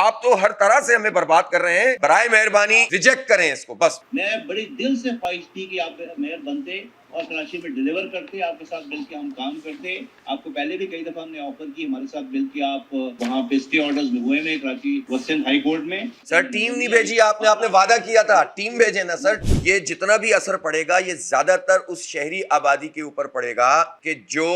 آپ تو ہر طرح سے ہمیں برباد کر رہے ہیں. برائے مہربانی ریجیکٹ کریں اس کو. بس میں بڑی دل سے خواہش تھی کہ آپ میئر بنتے اور کراچی میں ڈیلیور کرتے, آپ کے ساتھ مل کے ہم کام کرتے. آپ کو پہلے بھی کئی دفعہ ہم نے آفر کی ہمارے ساتھ مل کے, آپ وہاں پہ اسٹے آرڈرز ہوئے ہیں کراچی ویسٹرن ہائی کورٹ میں. سر ٹیم نہیں بھیجی آپ نے وعدہ کیا تھا ٹیم بھیجے نا سر. یہ جتنا بھی اثر پڑے گا یہ زیادہ تر اس شہری آبادی کے اوپر پڑے گا کہ جو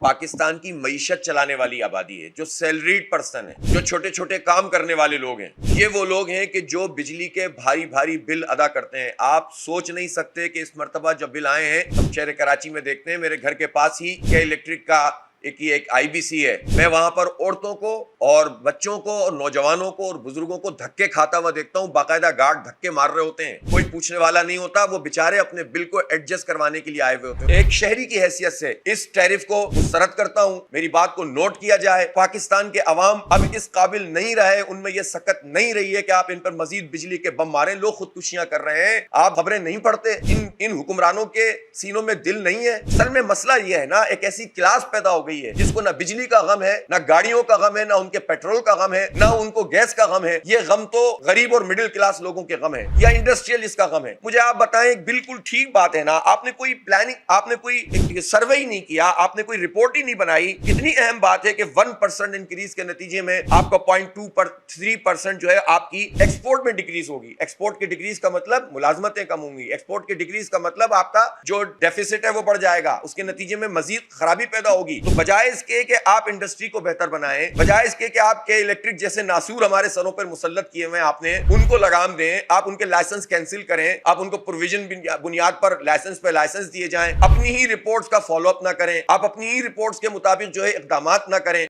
پاکستان کی معیشت چلانے والی آبادی ہے, جو سیلریڈ پرسن ہے, جو چھوٹے چھوٹے کام کرنے والے لوگ ہیں. یہ وہ لوگ ہیں کہ جو بجلی کے بھاری بھاری بل ادا کرتے ہیں. آپ سوچ نہیں سکتے کہ اس مرتبہ جب بل آئے ہیں, ہم شہر کراچی میں دیکھتے ہیں, میرے گھر کے پاس ہی کے الیکٹرک کا ایک آئی بی سی ہے. میں وہاں پر عورتوں کو اور بچوں کو اور نوجوانوں کو اور بزرگوں کو دھکے کھاتا ہوا دیکھتا ہوں. باقاعدہ گارڈ دھکے مار رہے ہوتے ہیں, کوئی پوچھنے والا نہیں ہوتا. وہ بےچارے اپنے بل کو ایڈجسٹ کروانے کے لیے آئے ہوئے ہوتے ہیں. ایک شہری کی حیثیت سے اس ٹیرف کو مسترد کرتا ہوں. میری بات کو نوٹ کیا جائے. پاکستان کے عوام اب اس قابل نہیں رہے, ان میں یہ سکت نہیں رہی ہے کہ آپ ان پر مزید بجلی کے بم ماریں. لوگ خودکشیاں کر رہے ہیں, آپ خبریں نہیں پڑھتے. ان حکمرانوں کے سینوں میں دل نہیں ہے. اصل میں مسئلہ یہ ہے نا, ایک ایسی کلاس پیدا ہو گئی ہے جس کو نہ بجلی کا غم ہے, نہ گاڑیوں کا غم ہے, نہ ان کے پیٹرول کا غم ہے, نہ ان کو گیس کا غم ہے. یہ غم تو غریب اور مڈل کلاس لوگوں کے غم ہے یا انڈسٹریلسٹ کا غم ہے. مجھے آپ بتائیں, بالکل ٹھیک بات ہے نا, آپ نے کوئی پلاننگ, آپ نے کوئی سروے ہی نہیں کیا, آپ نے کوئی رپورٹ ہی نہیں بنائی. کتنی اہم بات ہے کہ 1% انکریز کے نتیجے میں آپ کا 0.23% جو ہے آپ کی ایکسپورٹ میں ڈکریز ہوگی. ایکسپورٹ کی ڈکریز کا مطلب ملازمتیں کم ہوں گی. ایکسپورٹ کی ڈکریز کا مطلب آپ کا جو ڈیفیسٹ ہے وہ بڑھ جائے گا. اس کے نتیجے میں مزید خرابی پیدا ہوگی. تو بجائے اس کے کہ آپ انڈسٹری کو بہتر بنائیں, بجائے اس کے کہ آپ کے الیکٹرک جیسے ناسور ہمارے سروں پر مسلط کیے ہوئے آپ نے ان کو لگام دیں, آپ ان کے لائسنس کینسل کریں, آپ ان کو پروویژن بنیاد پر لائسنس پہ لائسنس دیے جائیں, اپنی ہی رپورٹس کا فالو اپ نہ کریں, آپ اپنی ہی رپورٹس کے مطابق جو ہے اقدامات نہ کریں.